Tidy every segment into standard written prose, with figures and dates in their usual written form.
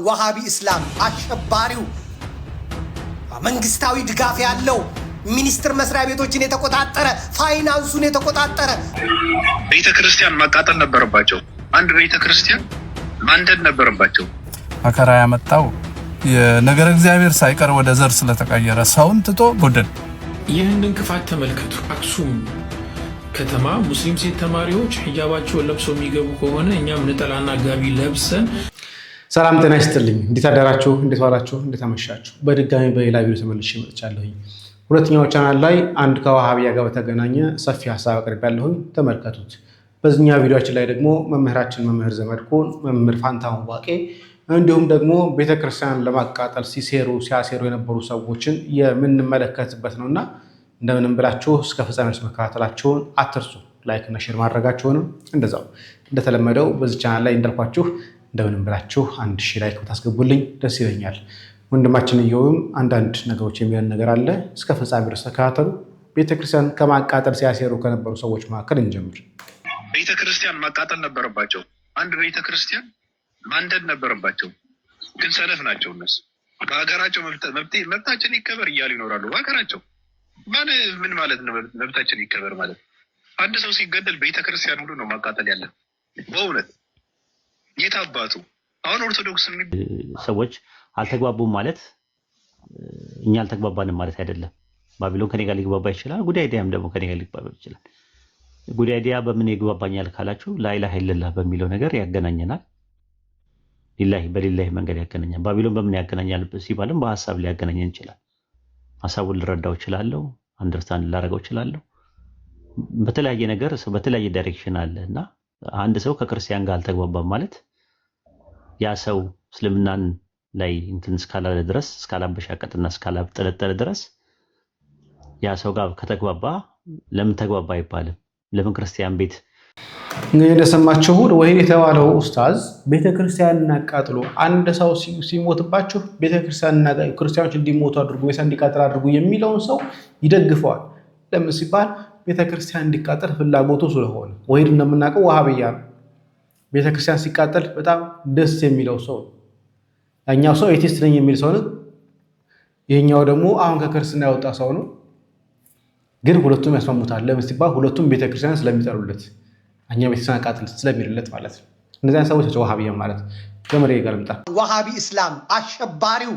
ወሃቢ እስላም አሸባሪው መንግስታዊ ድጋፍ ያለው ሚኒስትር መስሪያ ቤቶችን የተቆጣጠረ ፋይናንሱን የተቆጣጠረ ቤተክርስቲያን ማቃጠል ነበረባቸው። አንድ ቤተክርስቲያን ማንደድ ነበረባቸው። መከራ ያመጣው የነገር እግዚአብሔር ሳይቀር ወደ ዘር ስለተቀየረ ሰውን ትቶ ቡድን። ይህንን ክፋት ተመልከቱ። አክሱም ከተማ ሙስሊም ሴት ተማሪዎች ሂጃባቸውን ለብሰው የሚገቡ ከሆነ እኛም ነጠላና ጋቢ ለብሰን። ሰላም ጤና ይስጥልኝ። እንዴት አደራችሁ? እንዴት ዋላችሁ? እንዴት አመሻችሁ? በድጋሚ በሌላ ቪዲዮ ተመልሼ መጥቻለሁኝ። ሁለተኛው ቻናል ላይ አንድ ከዋሃቢያ ጋር በተገናኘ ሰፊ ሀሳብ አቅርቤያለሁኝ። ተመልከቱት። በዚህኛው ቪዲዮአችን ላይ ደግሞ መምህራችን መምህር ዘመድኩን፣ መምህር ፋንታሁን ዋቄ እንዲሁም ደግሞ ቤተክርስቲያን ለማቃጠል ሲያሴሩ የነበሩ ሰዎችን የምንመለከትበት ነውና እንደምንም ብላችሁ እስከ ፍጻሜው መከታተላችሁን አትርሱ። ላይክ እና ሼር ማድረጋችሁንም እንደዛው እንደተለመደው በዚህ ቻናል ላይ እንዳልኳችሁ እንደምንም ብላችሁ 1000 ላይክ ብታስገቡልኝ ደስ ይለኛል። ወንድማችን እየውም አንዳንድ ነገሮች የሚለን ነገር አለ። እስከ ፍጻሜው ድረስ ተከታተሉ። ቤተክርስቲያን ከማቃጠል ሲያሴሩ ከነበሩ ሰዎች መካከል እንጀምር። ቤተክርስቲያን ማቃጠል ነበረባቸው። አንድ ቤተክርስቲያን ማንደድ ነበረባቸው። ግን ሰነፍ ናቸው እነሱ። በሀገራቸው መብታችን ይከበር እያሉ ይኖራሉ። በሀገራቸው ምን ማለት ነው? መብታችን ይከበር ማለት አንድ ሰው ሲገደል ቤተክርስቲያን ሁሉ ነው ማቃጠል ያለን። በእውነት የት አባቱ አሁን ኦርቶዶክስ ሰዎች አልተግባቡም ማለት እኛ አልተግባባንም ማለት አይደለም። ባቢሎን ከኔ ጋር ሊግባባ ይችላል። ጉዳይ ዲያም ደግሞ ከኔ ጋር ሊግባባ ይችላል። ጉዳይ ዲያ በምን ይግባባኛል ካላችሁ ላኢላሃ ኢለላህ በሚለው ነገር ያገናኘናል። በሊላሂ መንገድ ያገናኛል። ባቢሎን በምን ያገናኛል ሲባልም በሐሳብ ሊያገናኘን ይችላል። ሐሳቡን ልረዳው እችላለሁ፣ አንደርስታንድ ላደርገው እችላለሁ። በተለያየ ነገር በተለያየ ዳይሬክሽን አለ እና አንድ ሰው ከክርስቲያን ጋር አልተግባባም ማለት ያ ሰው እስልምናን ላይ እንትን እስካላለ ድረስ እስካላበሻቀጥና እስካላጠለጠለ ድረስ ያ ሰው ጋር ከተግባባ ለምን ተግባባ አይባልም። ለምን ክርስቲያን ቤት እንግዲህ እንደሰማችሁ ወይን የተባለው ኡስታዝ ቤተክርስቲያን እናቃጥሉ፣ አንድ ሰው ሲሞትባችሁ ቤተክርስቲያንና ክርስቲያኖች እንዲሞቱ አድርጉ፣ ወይስ እንዲቃጠል አድርጉ የሚለውን ሰው ይደግፈዋል። ለምን ሲባል ቤተክርስቲያን እንዲቃጠል ፍላጎቱ ስለሆነ። ወይን እንደምናውቀው ወሃቢያ ነው። ቤተክርስቲያን ሲቃጠል በጣም ደስ የሚለው ሰው፣ ያኛው ሰው ኤቲስት ነኝ የሚል ሰው ነው። ይሄኛው ደግሞ አሁን ከክርስትና ያወጣ ሰው ነው። ግን ሁለቱም ያስማሙታል። ለምን ሲባል ሁለቱም ቤተክርስቲያን ስለሚጠሩለት፣ እኛ ቤተክርስቲያን አቃጥል ስለሚልለት ማለት ነው። እነዚያ ሰዎች ናቸው ወሃቢያ ማለት። ገመሬ ጋርምጣ ወሃቢ እስላም አሸባሪው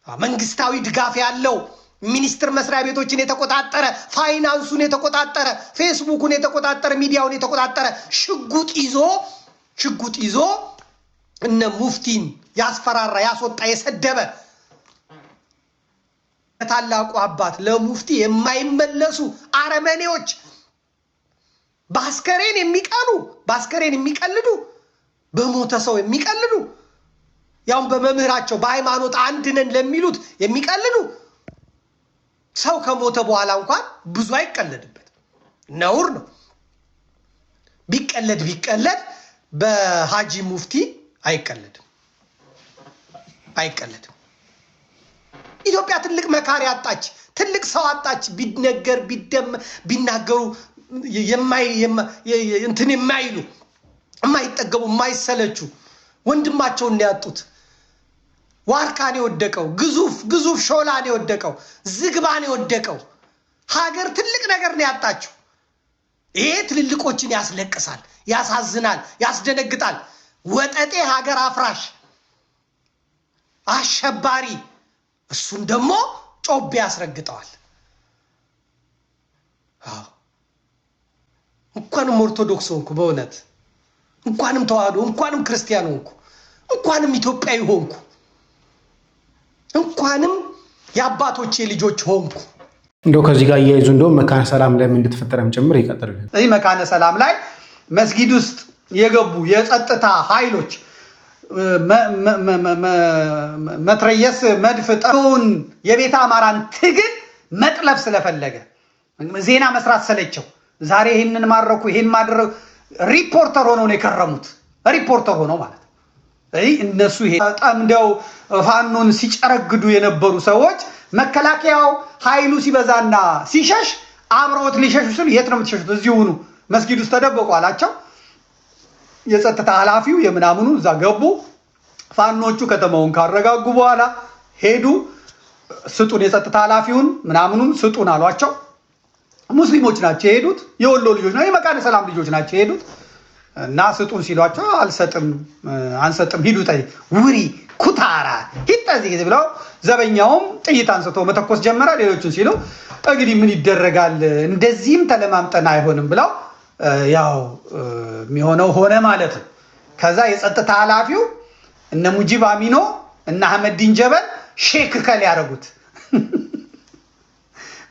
መንግስታዊ ድጋፍ ያለው ሚኒስትር መስሪያ ቤቶችን የተቆጣጠረ ፋይናንሱን የተቆጣጠረ ፌስቡኩን የተቆጣጠረ ሚዲያውን የተቆጣጠረ ሽጉጥ ይዞ እነ ሙፍቲን ያስፈራራ ያስወጣ የሰደበ ታላቁ አባት ለሙፍቲ የማይመለሱ አረመኔዎች ባስከሬን የሚቀልዱ በሞተ ሰው የሚቀልዱ ያው በመምህራቸው በሃይማኖት አንድ ነን ለሚሉት የሚቀልዱ ሰው ከሞተ በኋላ እንኳን ብዙ አይቀለድበት፣ ነውር ነው። ቢቀለድ በሃጂ ሙፍቲ አይቀለድም። ኢትዮጵያ ትልቅ መካሪ አጣች፣ ትልቅ ሰው አጣች። ቢነገር ቢናገሩ የማይሉ የማይጠገቡ የማይሰለቹ ወንድማቸውን ያጡት፣ ዋርካን የወደቀው ግዙፍ ሾላን የወደቀው ዝግባን የወደቀው ሀገር ትልቅ ነገር ነው ያጣችው። ይሄ ትልልቆችን ያስለቅሳል፣ ያሳዝናል፣ ያስደነግጣል። ወጠጤ ሀገር አፍራሽ አሸባሪ እሱን ደግሞ ጮቤ ያስረግጠዋል። እንኳንም ኦርቶዶክስ ሆንኩ፣ በእውነት እንኳንም ተዋህዶ፣ እንኳንም ክርስቲያን ሆንኩ፣ እንኳንም ኢትዮጵያዊ ሆንኩ፣ እንኳንም የአባቶቼ ልጆች ሆንኩ። እንደው ከዚህ ጋር እያይዙ እንደው መካነ ሰላም ላይ ምን እንደተፈጠረም ጭምር ይቀጥላል። እዚህ መካነ ሰላም ላይ መስጊድ ውስጥ የገቡ የጸጥታ ኃይሎች መትረየስ መድፍ ጠሩን የቤተ አማራን ትግል መጥለፍ ስለፈለገ ዜና መስራት ሰለቸው። ዛሬ ይሄንን ማረኩ ይሄን ማድረግ ሪፖርተር ሆነው ነው የከረሙት። ሪፖርተር ሆነው ማለት እነሱ ይሄ ጠምደው ፋኖን ሲጨረግዱ የነበሩ ሰዎች መከላከያው ኃይሉ ሲበዛና ሲሸሽ አብረውት ሊሸሹ ሲሉ የት ነው የምትሸሹት? እዚሁ ሁኑ፣ መስጊድ ውስጥ ተደበቁ አላቸው። የጸጥታ ኃላፊው የምናምኑ እዛ ገቡ። ፋኖቹ ከተማውን ካረጋጉ በኋላ ሄዱ። ስጡን የጸጥታ ኃላፊውን ምናምኑን ስጡን አሏቸው። ሙስሊሞች ናቸው የሄዱት፣ የወሎ ልጆች ናቸው፣ የመካነ ሰላም ልጆች ናቸው የሄዱት እና ስጡን ሲሏቸው አንሰጥም ሂዱ ውሪ ኩታራ ሂጠዚህ ብለው ዘበኛውም ጥይት አንስቶ መተኮስ ጀመረ። ሌሎቹን ሲሉ እንግዲህ ምን ይደረጋል እንደዚህም ተለማምጠን አይሆንም ብለው ያው የሚሆነው ሆነ ማለት ነው። ከዛ የጸጥታ ኃላፊው እነ ሙጂብ አሚኖ እና አህመዲን ጀበል ሼክ ከል ያደረጉት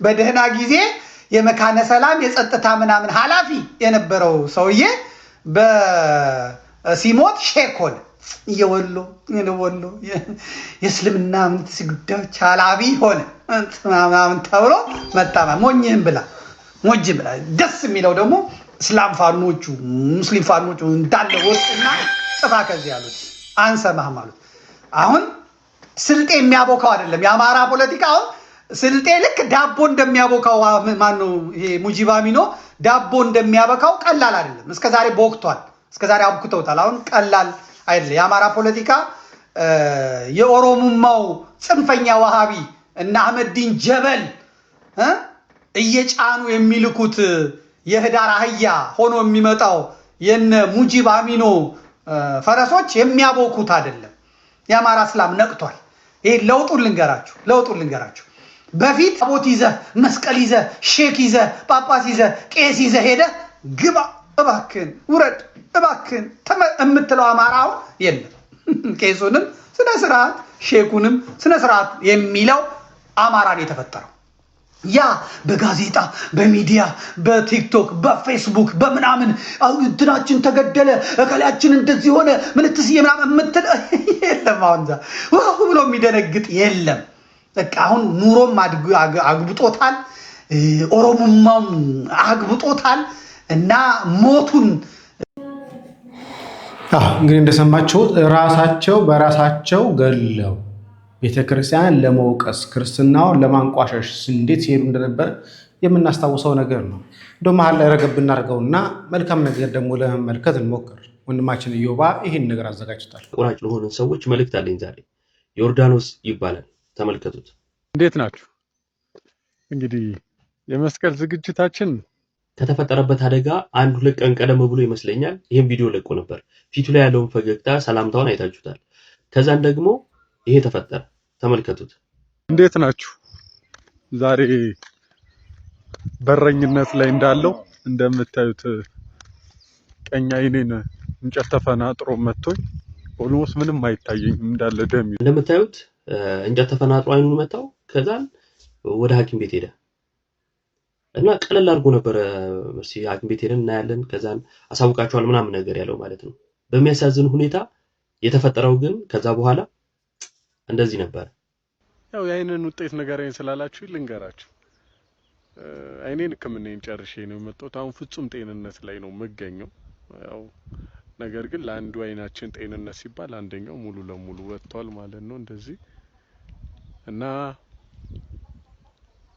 በደህና ጊዜ የመካነ ሰላም የጸጥታ ምናምን ኃላፊ የነበረው ሰውዬ በሲሞት ሼክ ሆነ። የወሎ የእስልምና ጉዳዮች ኃላፊ ሆነ ምናምን ተብሎ መጣማ ሞኝህም ብላ ደስ የሚለው ደግሞ እስላም ፋኖቹ ሙስሊም ፋኖቹ እንዳለ ወጥና ጥፋ ከዚህ ያሉት አንሰማህም አሉት። አሁን ስልጤ የሚያቦካው አይደለም የአማራ ፖለቲካ። አሁን ስልጤ ልክ ዳቦ እንደሚያቦካው ማነው ይሄ ሙጂብ አሚኖ ዳቦ እንደሚያበካው ቀላል አይደለም። እስከዛሬ ቦክቷል፣ እስከዛሬ አብኩተውታል። አሁን ቀላል አይደለም የአማራ ፖለቲካ። የኦሮሞማው ጽንፈኛ ዋሃቢ እና አህመዲን ጀበል እየጫኑ የሚልኩት የህዳር አህያ ሆኖ የሚመጣው የነ ሙጂብ አሚኖ ፈረሶች የሚያቦኩት አይደለም። የአማራ እስላም ነቅቷል። ይሄ ለውጡን ልንገራችሁ። በፊት ታቦት ይዘህ መስቀል ይዘህ ሼክ ይዘህ ጳጳስ ይዘህ ቄስ ይዘህ ሄደህ ግባ እባክህን ውረድ እባክህን የምትለው አማራው የለም። ቄሱንም ስነ ስርዓት ሼኩንም ስነ ስርዓት የሚለው አማራን የተፈጠረው ያ በጋዜጣ በሚዲያ በቲክቶክ በፌስቡክ በምናምን እንትናችን ተገደለ እከላችን እንደዚህ ሆነ ምንትስዬ ምናምን የምትል የለም። አሁን ብሎ የሚደነግጥ የለም። በቃ አሁን ኑሮም አግብጦታል፣ ኦሮሞማም አግብጦታል እና ሞቱን እንግዲህ እንደሰማችሁት ራሳቸው በራሳቸው ገለው ቤተክርስቲያን ለመውቀስ ክርስትናውን ለማንቋሸሽ እንዴት ሲሄዱ እንደነበረ የምናስታውሰው ነገር ነው። እንደው መሀል ላይ ረገብ እናድርገውና መልካም ነገር ደግሞ ለመመልከት እንሞክር። ወንድማችን ኢዮባ ይህን ነገር አዘጋጅቷል። ቁራጭ ለሆኑ ሰዎች መልእክት አለኝ ዛሬ። ዮርዳኖስ ይባላል፣ ተመልከቱት። እንዴት ናችሁ? እንግዲህ የመስቀል ዝግጅታችን ከተፈጠረበት አደጋ 1-2 ቀን ቀደም ብሎ ይመስለኛል ይህን ቪዲዮ ለቆ ነበር። ፊቱ ላይ ያለውን ፈገግታ ሰላምታውን አይታችሁታል። ከዛን ደግሞ ይሄ ተፈጠረ፣ ተመልከቱት። እንዴት ናችሁ? ዛሬ በረኝነት ላይ እንዳለው እንደምታዩት ቀኝ አይኔን እንጨት ተፈናጥሮ መጥቶኝ ኦልሞስት ምንም አይታየኝም እንዳለ ደም። እንደምታዩት እንጨት ተፈናጥሮ አይኑን መታው። ከዛን ወደ ሐኪም ቤት ሄደ እና ቀለል አድርጎ ነበር ሐኪም ቤት ሄደን እናያለን ከዛን አሳውቃቸዋል ምናምን ነገር ያለው ማለት ነው። በሚያሳዝን ሁኔታ የተፈጠረው ግን ከዛ በኋላ እንደዚህ ነበር። ያው የአይንን ውጤት ንገረኝ ስላላችሁ ልንገራችሁ። አይኔን ሕክምናዬን ጨርሼ ነው የመጣሁት። አሁን ፍጹም ጤንነት ላይ ነው የምገኘው። ያው ነገር ግን ለአንዱ አይናችን ጤንነት ሲባል አንደኛው ሙሉ ለሙሉ ወጥቷል ማለት ነው እንደዚህ እና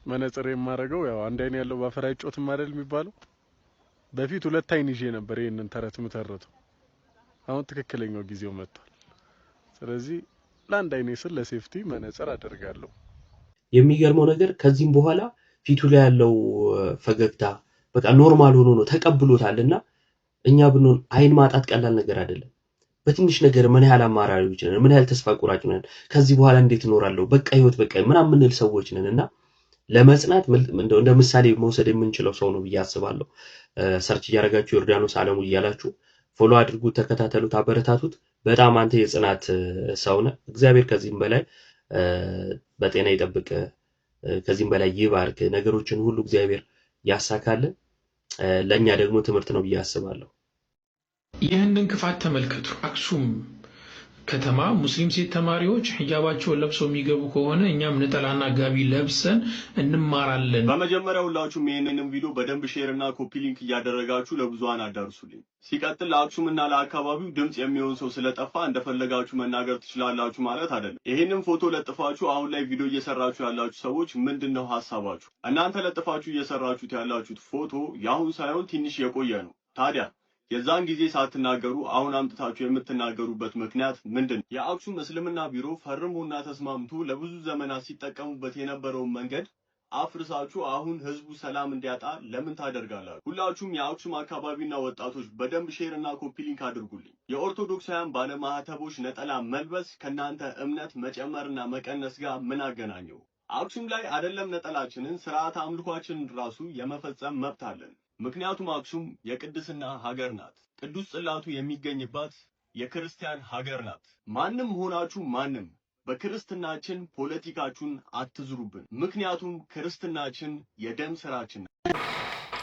መነጽር የማደርገው ያው አንድ አይን ያለው ባፈር አይጮትም አይደል የሚባለው። በፊት 2 አይን ይዤ ነበር ይሄንን ተረት ምተረተው። አሁን ትክክለኛው ጊዜው መጥቷል። ስለዚህ ለአንድ አይኔ ስል ለሴፍቲ መነጽር አደርጋለሁ። የሚገርመው ነገር ከዚህም በኋላ ፊቱ ላይ ያለው ፈገግታ በቃ ኖርማል ሆኖ ነው ተቀብሎታልና እኛ ብንሆን አይን ማጣት ቀላል ነገር አይደለም። በትንሽ ነገር ምን ያህል አማራሪዎች ነን፣ ምን ያህል ተስፋ ቆራጭ ነን፣ ከዚህ በኋላ እንዴት እኖራለሁ በቃ ህይወት በቃ ምናምን ምንል ሰዎች ነንና ለመጽናት እንደ ምሳሌ መውሰድ የምንችለው ሰው ነው ብዬ አስባለሁ። ሰርች እያደረጋችሁ ዮርዳኖስ አለሙ እያላችሁ ፎሎ አድርጉት፣ ተከታተሉት፣ አበረታቱት። በጣም አንተ የጽናት ሰው ነህ። እግዚአብሔር ከዚህም በላይ በጤና ይጠብቅ፣ ከዚህም በላይ ይባርክ፣ ነገሮችን ሁሉ እግዚአብሔር ያሳካልን። ለእኛ ደግሞ ትምህርት ነው ብዬ አስባለሁ። ይህንን ክፋት ተመልከቱ። አክሱም ከተማ ሙስሊም ሴት ተማሪዎች ሂጃባቸውን ለብሰው የሚገቡ ከሆነ እኛም ነጠላና ጋቢ ለብሰን እንማራለን። በመጀመሪያ ሁላችሁም ይህንን ቪዲዮ በደንብ ሼር እና ኮፒ ሊንክ እያደረጋችሁ ለብዙሃን አዳርሱልኝ። ሲቀጥል ለአክሱም እና ለአካባቢው ድምጽ የሚሆን ሰው ስለጠፋ እንደፈለጋችሁ መናገር ትችላላችሁ ማለት አይደለም። ይህንን ፎቶ ለጥፋችሁ አሁን ላይ ቪዲዮ እየሰራችሁ ያላችሁ ሰዎች ምንድነው ሐሳባችሁ? እናንተ ለጥፋችሁ እየሰራችሁት ያላችሁት ፎቶ የአሁን ሳይሆን ትንሽ የቆየ ነው። ታዲያ የዛን ጊዜ ሳትናገሩ አሁን አምጥታችሁ የምትናገሩበት ምክንያት ምንድን ነው? የአክሱም እስልምና ቢሮ ፈርሞና ተስማምቶ ለብዙ ዘመናት ሲጠቀሙበት የነበረውን መንገድ አፍርሳችሁ አሁን ህዝቡ ሰላም እንዲያጣ ለምን ታደርጋላችሁ? ሁላችሁም የአክሱም አካባቢና ወጣቶች በደንብ ሼር እና ኮፒ ሊንክ አድርጉልኝ። የኦርቶዶክሳውያን ባለማህተቦች ነጠላ መልበስ ከናንተ እምነት መጨመርና መቀነስ ጋር ምን አገናኘው? አክሱም ላይ አይደለም ነጠላችንን ስርዓተ አምልኳችንን ራሱ የመፈጸም መብት አለን። ምክንያቱም አክሱም የቅድስና ሀገር ናት። ቅዱስ ጽላቱ የሚገኝባት የክርስቲያን ሀገር ናት። ማንም ሆናችሁ ማንም በክርስትናችን ፖለቲካችሁን አትዝሩብን። ምክንያቱም ክርስትናችን የደም ስራችን ነው።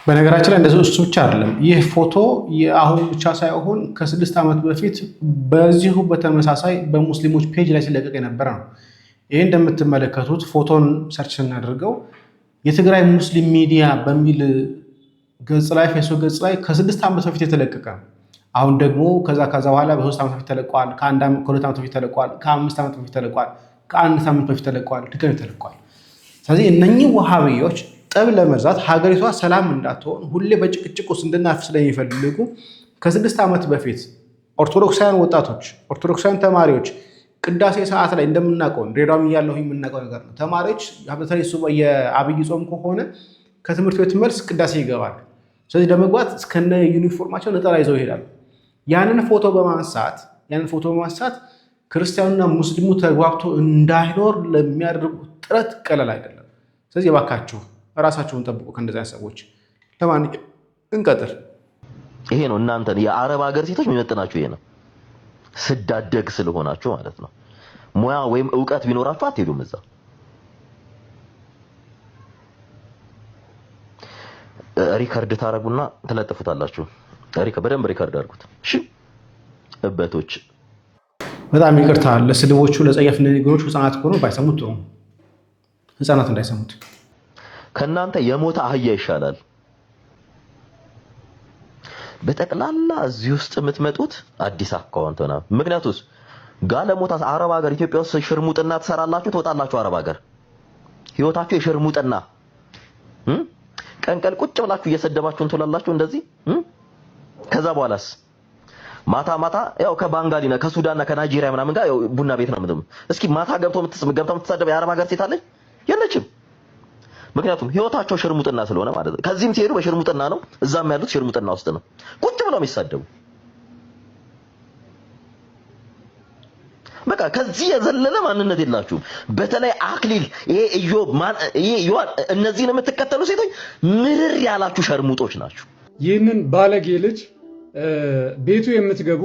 በነገራችን ላይ እንደዚህ እሱ ብቻ አይደለም። ይህ ፎቶ የአሁን ብቻ ሳይሆን ከ6 ዓመት በፊት በዚሁ በተመሳሳይ በሙስሊሞች ፔጅ ላይ ሲለቀቅ የነበረ ነው። ይህ እንደምትመለከቱት ፎቶን ሰርች ስናደርገው የትግራይ ሙስሊም ሚዲያ በሚል ገጽ ላይ ፌስቡክ ገጽ ላይ ከ6 ዓመት በፊት የተለቀቀ ነው። አሁን ደግሞ ከዛ በኋላ በ3 ዓመት በፊት ተለቋል፣ ከ2 ዓመት በፊት ተለቋል፣ ከ5 ዓመት በፊት ተለቋል፣ ከ1 ሳምንት በፊት ተለቋል፣ ድጋሚ ተለቋል። ስለዚህ እነኚህ ወሃቢዎች ጠብ ለመዛት ሀገሪቷ ሰላም እንዳትሆን ሁሌ በጭቅጭቅ ውስጥ እንድናልፍ ስለሚፈልጉ ከ6 ዓመት በፊት ኦርቶዶክሳውያን ወጣቶች፣ ኦርቶዶክሳውያን ተማሪዎች ቅዳሴ ሰዓት ላይ እንደምናውቀው ድሬዳዋም እያለሁ የምናውቀው ነገር ነው። ተማሪዎች በተለይ እሱ የአብይ ጾም ከሆነ ከትምህርት ቤት መልስ ቅዳሴ ይገባል። ስለዚህ ለመግባት እስከነ ዩኒፎርማቸው ነጠላ ይዘው ይሄዳሉ። ያንን ፎቶ በማንሳት ክርስቲያኑና ሙስሊሙ ተግባብቶ እንዳይኖር ለሚያደርጉት ጥረት ቀለል አይደለም። ስለዚህ እባካችሁ ራሳችሁን ጠብቁ ከእንደዚያ ሰዎች። ለማንኛውም እንቀጥል። ይሄ ነው እናንተ የአረብ ሀገር ሴቶች የሚመጥናችሁ ይሄ ነው። ስዳደግ ስለሆናችሁ ማለት ነው። ሙያ ወይም ዕውቀት ቢኖራችሁ አትሄዱም እዛ። ሪከርድ ታረጉና ተለጥፉታላችሁ። በደንብ ሪከርድ አድርጉት። እሺ እበቶች፣ በጣም ይቅርታ ለስድቦቹ ለጸያፍ ንግግሮች ህፃናት ሆኖ ባይሰሙት ጥሩ። ህፃናት እንዳይሰሙት። ከእናንተ የሞተ አህያ ይሻላል። በጠቅላላ እዚህ ውስጥ የምትመጡት አዲስ አካውንት ነው። ምክንያቱስ ጋለሞታ አረብ ሀገር ኢትዮጵያ ውስጥ ሽርሙጥና ትሰራላችሁ፣ ትወጣላችሁ አረብ ሀገር። ህይወታችሁ የሽርሙጥና ቀንቀል ቁጭ ብላችሁ እየሰደባችሁ እንትላላችሁ እንደዚህ። ከዛ በኋላስ ማታ ያው ከባንጋሊና ከሱዳንና ከናይጄሪያ ምናምን ጋር ያው ቡና ቤት ነው የምትም። እስኪ ማታ ገብቶ የምትሳደብ የአረብ ሀገር ሴት አለች? የለችም። ምክንያቱም ህይወታቸው ሽርሙጥና ስለሆነ ማለት ነው። ከዚህም ሲሄዱ በሽርሙጥና ነው፣ እዛም ያሉት ሽርሙጥና ውስጥ ነው ቁጭ ብለው የሚሳደቡ። በቃ ከዚህ የዘለለ ማንነት የላችሁም። በተለይ አክሊል፣ ይሄ ኢዮብ፣ እነዚህን የምትከተሉ ሴቶች ምርር ያላችሁ ሸርሙጦች ናችሁ። ይህንን ባለጌ ልጅ ቤቱ የምትገቡ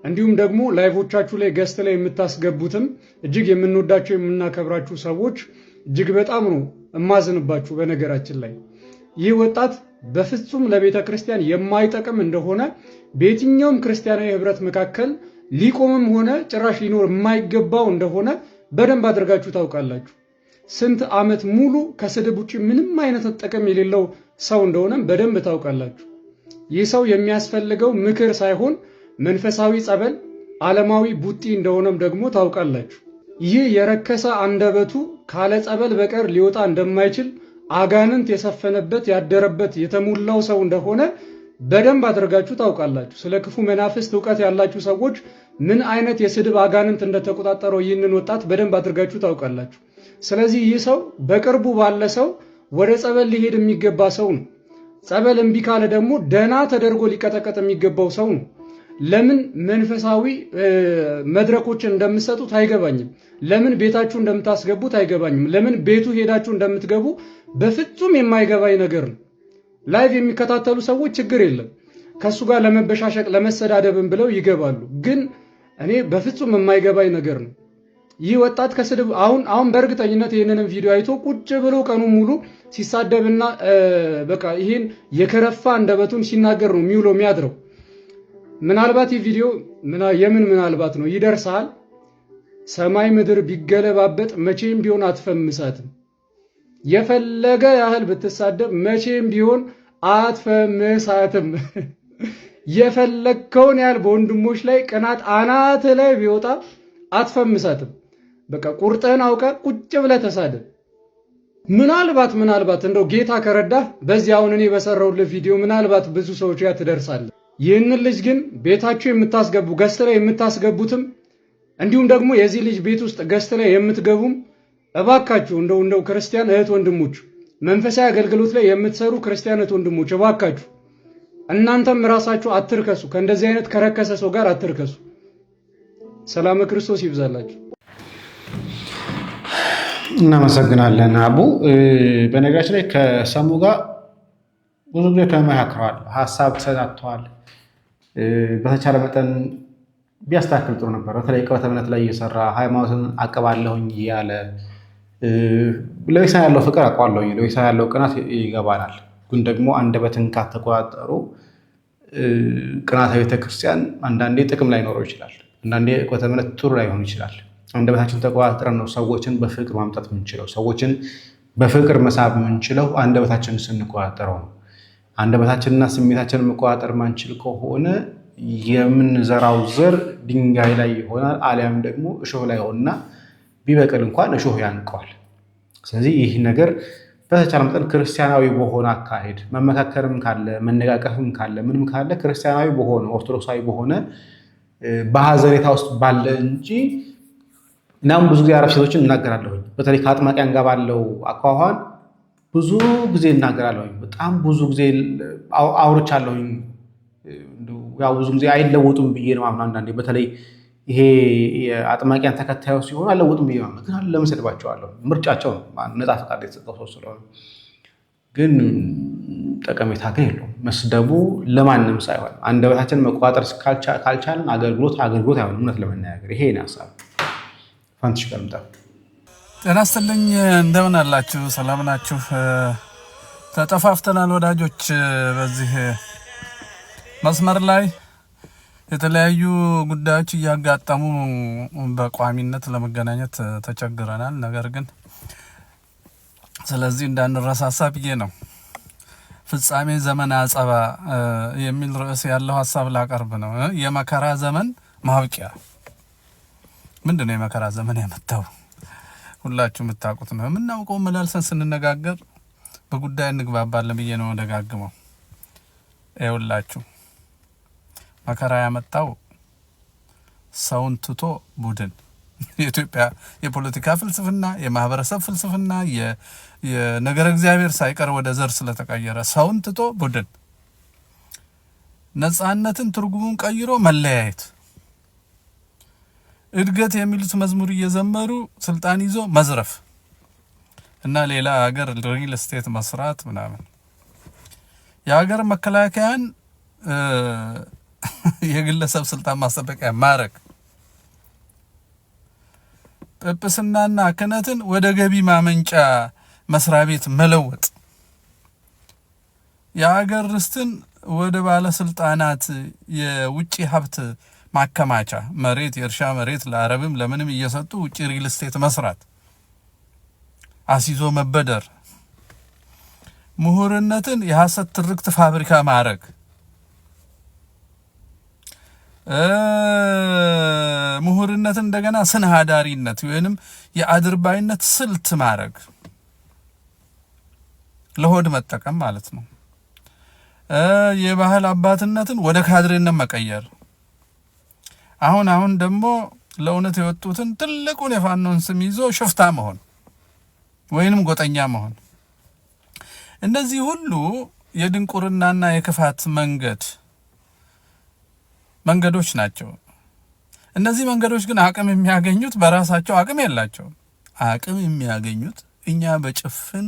እንዲሁም ደግሞ ላይቮቻችሁ ላይ ገስት ላይ የምታስገቡትም እጅግ የምንወዳቸው የምናከብራችሁ ሰዎች እጅግ በጣም ነው እማዝንባችሁ። በነገራችን ላይ ይህ ወጣት በፍጹም ለቤተ ክርስቲያን የማይጠቅም እንደሆነ በየትኛውም ክርስቲያናዊ ህብረት መካከል ሊቆምም ሆነ ጭራሽ ሊኖር የማይገባው እንደሆነ በደንብ አድርጋችሁ ታውቃላችሁ። ስንት ዓመት ሙሉ ከስድብ ውጭ ምንም አይነት ጥቅም የሌለው ሰው እንደሆነም በደንብ ታውቃላችሁ። ይህ ሰው የሚያስፈልገው ምክር ሳይሆን መንፈሳዊ ጸበል፣ ዓለማዊ ቡጢ እንደሆነም ደግሞ ታውቃላችሁ። ይህ የረከሰ አንደበቱ ካለ ጸበል በቀር ሊወጣ እንደማይችል አጋንንት የሰፈነበት ያደረበት የተሞላው ሰው እንደሆነ በደንብ አድርጋችሁ ታውቃላችሁ። ስለ ክፉ መናፍስት ዕውቀት ያላችሁ ሰዎች ምን አይነት የስድብ አጋንንት እንደተቆጣጠረው ይህንን ወጣት በደንብ አድርጋችሁ ታውቃላችሁ። ስለዚህ ይህ ሰው በቅርቡ ባለ ሰው ወደ ጸበል ሊሄድ የሚገባ ሰው ነው። ጸበል እምቢ ካለ ደግሞ ደና ተደርጎ ሊቀጠቀጥ የሚገባው ሰው ነው። ለምን መንፈሳዊ መድረኮችን እንደምትሰጡት አይገባኝም። ለምን ቤታችሁ እንደምታስገቡት አይገባኝም። ለምን ቤቱ ሄዳችሁ እንደምትገቡ በፍጹም የማይገባኝ ነገር ነው። ላይቭ የሚከታተሉ ሰዎች ችግር የለም፣ ከሱ ጋር ለመበሻሸቅ ለመሰዳደብም ብለው ይገባሉ። ግን እኔ በፍጹም የማይገባኝ ነገር ነው። ይህ ወጣት ከስድብ አሁን በእርግጠኝነት ይህንንም ቪዲዮ አይቶ ቁጭ ብሎ ቀኑን ሙሉ ሲሳደብና በቃ ይህን የከረፋ አንደበቱን ሲናገር ነው የሚውለው የሚያድረው። ምናልባት ይህ ቪዲዮ የምን ምናልባት ነው ይደርሳል። ሰማይ ምድር ቢገለባበጥ መቼም ቢሆን አትፈምሳትም። የፈለገ ያህል ብትሳደብ መቼም ቢሆን አትፈምሳትም። የፈለከውን ያህል በወንድሞች ላይ ቅናት አናት ላይ ቢወጣ አትፈምሳትም። በቃ ቁርጥህን አውቀ ቁጭ ብለህ ተሳደብ። ምናልባት እንደው ጌታ ከረዳህ በዚህ አሁን እኔ በሰራሁልህ ቪዲዮ ምናልባት ብዙ ሰዎች ጋር ትደርሳለህ። ይህንን ልጅ ግን ቤታችሁ የምታስገቡ ገስት ላይ የምታስገቡትም እንዲሁም ደግሞ የዚህ ልጅ ቤት ውስጥ ገስት ላይ የምትገቡም እባካችሁ እንደው ክርስቲያን እህት ወንድሞች መንፈሳዊ አገልግሎት ላይ የምትሰሩ ክርስቲያን እህት ወንድሞች እባካችሁ እናንተም ራሳችሁ አትርከሱ። ከእንደዚህ አይነት ከረከሰ ሰው ጋር አትርከሱ። ሰላም ክርስቶስ ይብዛላችሁ። እናመሰግናለን አቡ። በነገራችን ላይ ከሰሙ ጋር ብዙ ጊዜ ተመካክረዋል፣ ሀሳብ ተሰጣጥተዋል። በተቻለ መጠን ቢያስተካክል ጥሩ ነበር። በተለይ ቅበተ እምነት ላይ እየሰራ ሃይማኖትን አቀባለሁኝ እያለ ለቤሳ ያለው ፍቅር አውቀዋለሁኝ፣ ለቤሳ ያለው ቅናት ይገባናል። ግን ደግሞ አንደበትን ካተቆጣጠሩ ቅናተ ቤተክርስቲያን አንዳንዴ ጥቅም ላይኖረው ይችላል። አንዳንዴ ቅበተ እምነት ጥሩ ላይሆን ይችላል። አንደበታችን ተቆጣጥረን ነው ሰዎችን በፍቅር ማምጣት የምንችለው። ሰዎችን በፍቅር መሳብ የምንችለው አንደበታችንን ስንቆጣጠረው ነው። አንደበታችንና ስሜታችንን መቆጣጠር ማንችል ከሆነ የምንዘራው ዘር ድንጋይ ላይ ይሆናል፣ አሊያም ደግሞ እሾህ ላይ ሆንና ቢበቅል እንኳን እሾህ ያንቀዋል። ስለዚህ ይህ ነገር በተቻለ መጠን ክርስቲያናዊ በሆነ አካሄድ መመካከርም ካለ መነቃቀፍም ካለ ምንም ካለ ክርስቲያናዊ በሆነ ኦርቶዶክሳዊ በሆነ በሀዘኔታ ውስጥ ባለ እንጂ እናም ብዙ ጊዜ አረብ ሴቶችን እናገራለሁኝ። በተለይ ከአጥማቂያን ጋር ባለው አኳኋን ብዙ ጊዜ እናገራለሁኝ። በጣም ብዙ ጊዜ አውርቻለሁኝ። ያው ብዙ ጊዜ አይለወጡም ብዬ ነው ማምነው። አንዳንዴ በተለይ ይሄ የአጥማቂያን ተከታዮች ሲሆኑ አልለወጡም ብዬ ማምነው። ግን ለምን ሰድባቸዋለሁ? ምርጫቸው ነው፣ ነፃ ፈቃድ የተሰጠው ሰው ስለሆነ። ግን ጠቀሜታ ግን የለውም መስደቡ ለማንም ሳይሆን አንደበታችንን መቆጣጠር ካልቻልን አገልግሎት አይሆንም። እውነት ለመናገር ይሄ ነው ሀሳብ። ፋንትሽ ቀርምጣ ጤና ይስጥልኝ። እንደምን አላችሁ? ሰላም ናችሁ? ተጠፋፍተናል ወዳጆች። በዚህ መስመር ላይ የተለያዩ ጉዳዮች እያጋጠሙ በቋሚነት ለመገናኘት ተቸግረናል። ነገር ግን ስለዚህ እንዳንረሳሳ ብዬ ነው ፍጻሜ ዘመን አጸባ የሚል ርዕስ ያለው ሀሳብ ላቀርብ ነው። የመከራ ዘመን ማብቂያ ምንድን ነው? የመከራ ዘመን ያመጣው ሁላችሁ የምታውቁት ነው። የምናውቀው መላልሰን ስንነጋገር በጉዳይ እንግባባለን ብዬ ነው ደጋግመው። ይኸውላችሁ መከራ ያመጣው ሰውን ትቶ ቡድን፣ የኢትዮጵያ የፖለቲካ ፍልስፍና፣ የማህበረሰብ ፍልስፍና፣ የነገረ እግዚአብሔር ሳይቀር ወደ ዘር ስለተቀየረ ሰውን ትቶ ቡድን፣ ነፃነትን ትርጉሙን ቀይሮ መለያየት፣ እድገት የሚሉት መዝሙር እየዘመሩ ስልጣን ይዞ መዝረፍ እና ሌላ ሀገር ሪል ስቴት መስራት ምናምን፣ የሀገር መከላከያን የግለሰብ ስልጣን ማስጠበቂያ ማረግ፣ ጵጵስናና ክህነትን ወደ ገቢ ማመንጫ መስሪያ ቤት መለወጥ፣ የሀገር ርስትን ወደ ባለስልጣናት የውጭ ሀብት ማከማቻ መሬት፣ የእርሻ መሬት ለአረብም ለምንም እየሰጡ ውጭ ሪል ስቴት መስራት፣ አሲዞ መበደር፣ ምሁርነትን የሐሰት ትርክት ፋብሪካ ማድረግ፣ ምሁርነትን እንደገና ስነ ሀዳሪነት ወይንም የአድርባይነት ስልት ማድረግ፣ ለሆድ መጠቀም ማለት ነው። የባህል አባትነትን ወደ ካድሬነት መቀየር፣ አሁን ደግሞ ለእውነት የወጡትን ትልቁን የፋኖን ስም ይዞ ሽፍታ መሆን ወይንም ጎጠኛ መሆን፣ እነዚህ ሁሉ የድንቁርናና የክፋት መንገዶች ናቸው። እነዚህ መንገዶች ግን አቅም የሚያገኙት በራሳቸው አቅም የላቸውም። አቅም የሚያገኙት እኛ በጭፍን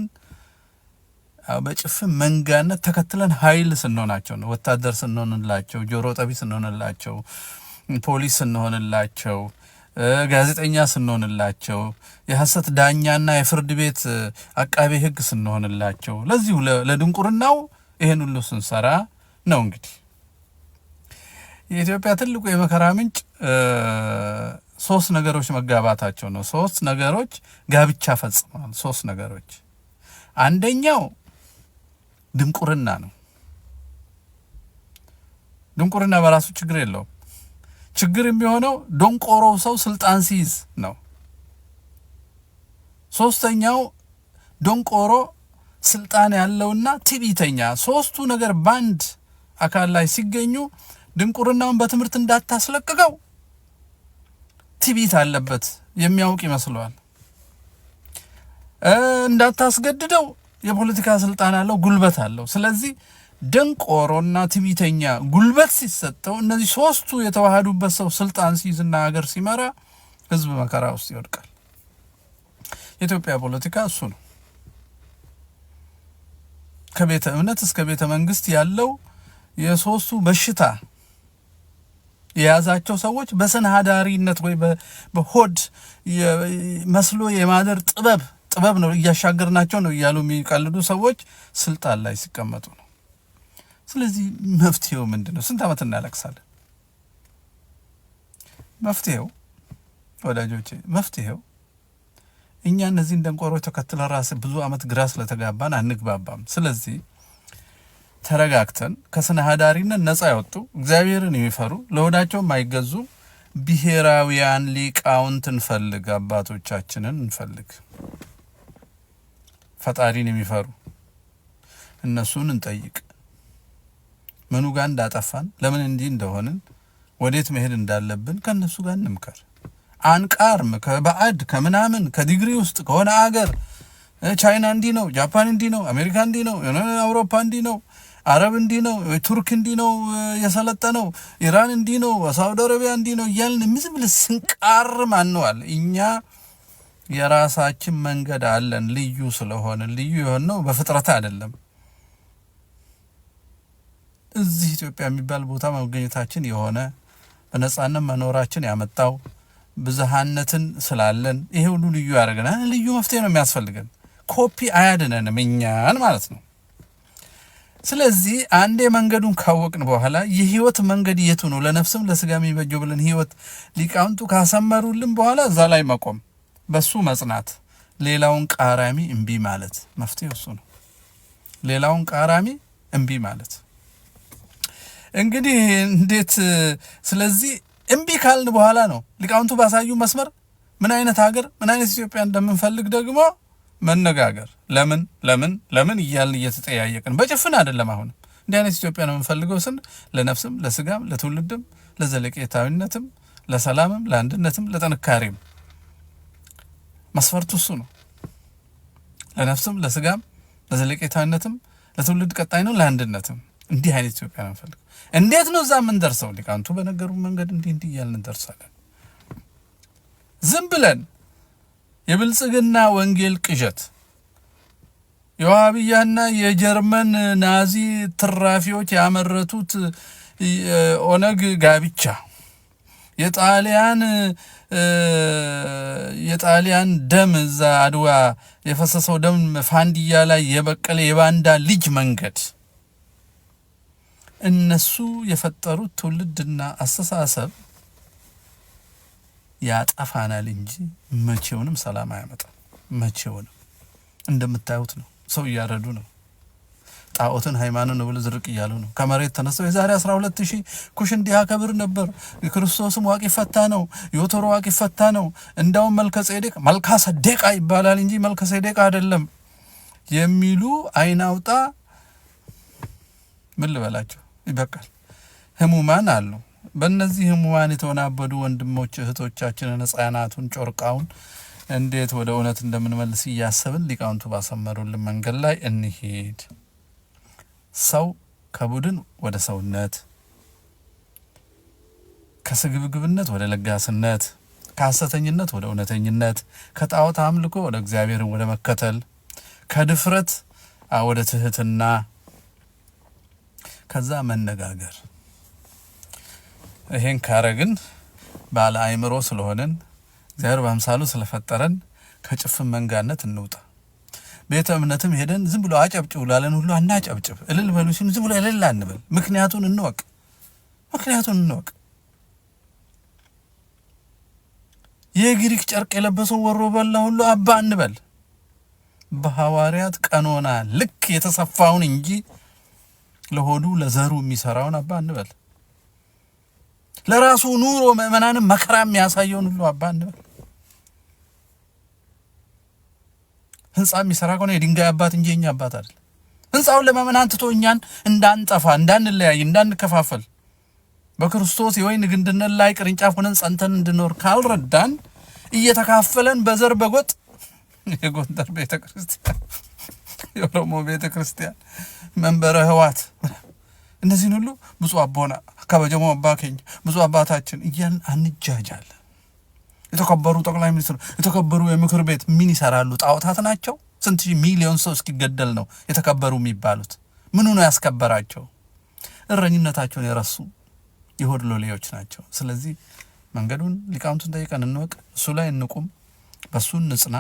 መንጋነት ተከትለን ኃይል ስንሆናቸው ነው። ወታደር ስንሆንላቸው፣ ጆሮ ጠቢ ስንሆንላቸው፣ ፖሊስ ስንሆንላቸው፣ ጋዜጠኛ ስንሆንላቸው፣ የሐሰት ዳኛና የፍርድ ቤት አቃቤ ሕግ ስንሆንላቸው፣ ለዚሁ ለድንቁርናው ይሄን ሁሉ ስንሰራ ነው። እንግዲህ የኢትዮጵያ ትልቁ የመከራ ምንጭ ሶስት ነገሮች መጋባታቸው ነው። ሶስት ነገሮች ጋብቻ ፈጽመዋል። ሶስት ነገሮች፣ አንደኛው ድንቁርና ነው። ድንቁርና በራሱ ችግር የለውም። ችግር የሚሆነው ደንቆሮው ሰው ስልጣን ሲይዝ ነው። ሶስተኛው ደንቆሮ ስልጣን ያለውና ትዕቢተኛ፣ ሶስቱ ነገር ባንድ አካል ላይ ሲገኙ ድንቁርናውን በትምህርት እንዳታስለቅቀው ትዕቢት አለበት የሚያውቅ ይመስለዋል። እንዳታስገድደው የፖለቲካ ስልጣን አለው፣ ጉልበት አለው። ስለዚህ ደንቆሮና ትዕቢተኛ ጉልበት ሲሰጠው እነዚህ ሶስቱ የተዋሃዱበት ሰው ስልጣን ሲይዝና ሀገር ሲመራ ህዝብ መከራ ውስጥ ይወድቃል። የኢትዮጵያ ፖለቲካ እሱ ነው። ከቤተ እምነት እስከ ቤተ መንግስት ያለው የሶስቱ በሽታ የያዛቸው ሰዎች በሰናዳሪነት ወይ በሆድ መስሎ የማደር ጥበብ ነው እያሻገርናቸው ነው እያሉ የሚቀልዱ ሰዎች ስልጣን ላይ ሲቀመጡ ነው። ስለዚህ መፍትሄው ምንድነው? ስንት ዓመት እናለቅሳለን? መፍትሄው ወዳጆቼ፣ መፍትሄው እኛ እነዚህን ደንቆሮች ተከትለ ራስ ብዙ ዓመት ግራ ስለተጋባን አንግባባም። ስለዚህ ተረጋግተን ከሰናዳሪነት ነፃ ያወጡ እግዚአብሔርን የሚፈሩ ለወዳቸው የማይገዙ ብሔራዊያን ሊቃውንት እንፈልግ፣ አባቶቻችንን እንፈልግ፣ ፈጣሪን የሚፈሩ እነሱን እንጠይቅ። ምኑ ጋር እንዳጠፋን፣ ለምን እንዲህ እንደሆንን፣ ወዴት መሄድ እንዳለብን ከነሱ ጋር እንምከር። አንቃርም ከባዕድ ከምናምን ከዲግሪ ውስጥ ከሆነ አገር ቻይና እንዲህ ነው፣ ጃፓን እንዲህ ነው፣ አሜሪካ እንዲህ ነው፣ አውሮፓ እንዲህ ነው፣ አረብ እንዲህ ነው፣ ቱርክ እንዲህ ነው የሰለጠነው፣ ኢራን እንዲህ ነው፣ ሳውዲ አረቢያ እንዲህ ነው እያልን ዝም ብለን ስንቃርም አንዋል። እኛ የራሳችን መንገድ አለን። ልዩ ስለሆነ ልዩ የሆነው በፍጥረት አይደለም። እዚህ ኢትዮጵያ የሚባል ቦታ መገኘታችን የሆነ በነጻነት መኖራችን ያመጣው ብዝሃነትን ስላለን ይሄ ሁሉ ልዩ ያደርገናል። ልዩ መፍትሄ ነው የሚያስፈልገን። ኮፒ አያድነንም እኛን ማለት ነው። ስለዚህ አንዴ መንገዱን ካወቅን በኋላ የህይወት መንገድ የቱ ነው ለነፍስም ለስጋም የሚበጀው ብለን ህይወት ሊቃውንቱ ካሰመሩልን በኋላ እዛ ላይ መቆም፣ በሱ መጽናት፣ ሌላውን ቃራሚ እምቢ ማለት መፍትሄው እሱ ነው። ሌላውን ቃራሚ እምቢ ማለት እንግዲህ እንዴት? ስለዚህ እምቢ ካልን በኋላ ነው ሊቃውንቱ ባሳዩ መስመር ምን አይነት ሀገር ምን አይነት ኢትዮጵያ እንደምንፈልግ ደግሞ መነጋገር። ለምን እያልን እየተጠያየቅን በጭፍን አይደለም። አሁንም እንዲህ አይነት ኢትዮጵያ ነው የምንፈልገው ስን ለነፍስም ለስጋም ለትውልድም ለዘለቄታዊነትም ለሰላምም ለአንድነትም ለጥንካሬም መስፈርቱ እሱ ነው። ለነፍስም ለስጋም ለዘለቄታዊነትም ለትውልድ ቀጣይ ነው ለአንድነትም እንዲህ አይነት ኢትዮጵያ ነው የምንፈልገው። እንዴት ነው እዛ የምንደርሰው? ሊቃውንቱ በነገሩ መንገድ እንዲህ እያልን እንደርሳለን። ዝም ብለን የብልጽግና ወንጌል ቅዠት፣ የዋሃብያና የጀርመን ናዚ ትራፊዎች ያመረቱት ኦነግ ጋብቻ፣ የጣሊያን ደም እዛ አድዋ የፈሰሰው ደም ፋንዲያ ላይ የበቀለ የባንዳ ልጅ መንገድ፣ እነሱ የፈጠሩት ትውልድና አስተሳሰብ ያጠፋናል እንጂ መቼውንም ሰላም አያመጣም። መቼውንም እንደምታዩት ነው። ሰው እያረዱ ነው። ጣዖትን ሃይማኖት ነው ብሎ ዝርቅ እያሉ ነው። ከመሬት ተነስተው የዛሬ 12000 ኩሽ እንዲህ አከብር ነበር፣ የክርስቶስም ዋቂ ፈታ ነው፣ ዮቶሮ ዋቂ ፈታ ነው፣ እንዳውም መልከጼዴቅ ይባላል እንጂ መልከጼዴቅ አይደለም የሚሉ አይናውጣ ምን ልበላቸው ይበቃል ህሙማን አሉ። በእነዚህ ህሙማን የተወናበዱ ወንድሞች እህቶቻችንን ህፃናቱን ጮርቃውን እንዴት ወደ እውነት እንደምንመልስ እያሰብን ሊቃውንቱ ባሰመሩልን መንገድ ላይ እንሂድ። ሰው ከቡድን ወደ ሰውነት፣ ከስግብግብነት ወደ ለጋስነት፣ ከሐሰተኝነት ወደ እውነተኝነት፣ ከጣዖት አምልኮ ወደ እግዚአብሔርን ወደ መከተል፣ ከድፍረት ወደ ትህትና፣ ከዛ መነጋገር። ይሄን ካረግን ባለ አእምሮ ስለሆነን እግዚአብሔር በአምሳሉ ስለፈጠረን ከጭፍን መንጋነት እንውጣ። ቤተ እምነትም ሄደን ዝም ብሎ አጨብጭቡ ላለን ሁሉ አናጨብጭብ። እልል በሉ ሲሉ ዝም ብሎ እልል አንበል። ምክንያቱን እንወቅ። የግሪክ ጨርቅ የለበሰው ወሮ በላ ሁሉ አባ እንበል። በሐዋርያት ቀኖና ልክ የተሰፋውን እንጂ ለሆዱ ለዘሩ የሚሰራውን አባ እንበል። ለራሱ ኑሮ ምእመናንም መከራ የሚያሳየውን ሁሉ አባ እንበል። ህንጻ የሚሰራ ከሆነ የድንጋይ አባት እንጂ የኛ አባት አይደል። ህንፃውን ለመምናን ትቶ እኛን እንዳንጠፋ፣ እንዳንለያይ፣ እንዳንከፋፈል በክርስቶስ የወይን ግንድነት ላይ ቅርንጫፍ ሆነን ጸንተን እንድኖር ካልረዳን እየተካፈለን በዘር በጎጥ የጎንደር ቤተክርስቲያን፣ የኦሮሞ ቤተክርስቲያን፣ መንበረ ህዋት እነዚህን ሁሉ ብፁዕ አቦና ከበጀሞ አባከኝ ብፁዕ አባታችን እያን አንጃጃል። የተከበሩ ጠቅላይ ሚኒስትር፣ የተከበሩ የምክር ቤት ምን ይሰራሉ? ጣዖታት ናቸው። ስንት ሺህ ሚሊዮን ሰው እስኪገደል ነው የተከበሩ የሚባሉት። ምኑ ነው ያስከበራቸው? እረኝነታቸውን የረሱ የሆድ ሎሌዎች ናቸው። ስለዚህ መንገዱን ሊቃውንቱን ጠይቀን እንወቅ፣ እሱ ላይ እንቁም፣ በሱ እንጽና።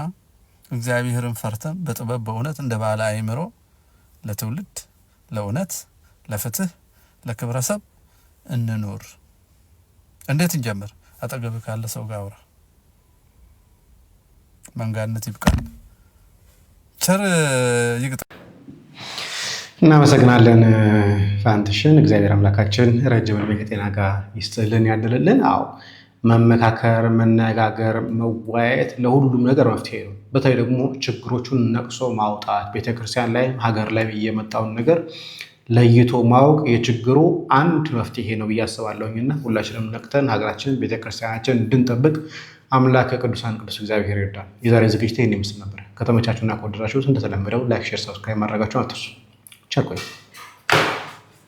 እግዚአብሔርን ፈርተን በጥበብ በእውነት እንደ ባለ አእምሮ ለትውልድ ለእውነት ለፍትህ ለክብረሰብ እንኑር። እንዴት እንጀምር? አጠገብ ካለ ሰው ጋር አውራ። መንጋነት ይብቃል። ቸር ይግጠ። እናመሰግናለን ፋንትሽን። እግዚአብሔር አምላካችን ረጅም ዕድሜ ከጤና ጋር ይስጥልን ያድልልን። አዎ መመካከር፣ መነጋገር፣ መወያየት ለሁሉም ነገር መፍትሄ ነው። በተለይ ደግሞ ችግሮቹን ነቅሶ ማውጣት፣ ቤተክርስቲያን ላይ ሀገር ላይ የመጣውን ነገር ለይቶ ማወቅ የችግሩ አንድ መፍትሄ ነው ብዬ አስባለሁኝና ሁላችንም ነቅተን ሀገራችንን ቤተክርስቲያናችን እንድንጠብቅ አምላክ ቅዱሳን ቅዱስ እግዚአብሔር ይርዳል። የዛሬ ዝግጅት ይህን ይመስል ነበር። ከተመቻችሁና ከወደዳችሁት እንደተለመደው ላይክ፣ ሼር፣ ሰብስክራይብ ማድረጋችሁን አትርሱ። ቸር ቆዩ።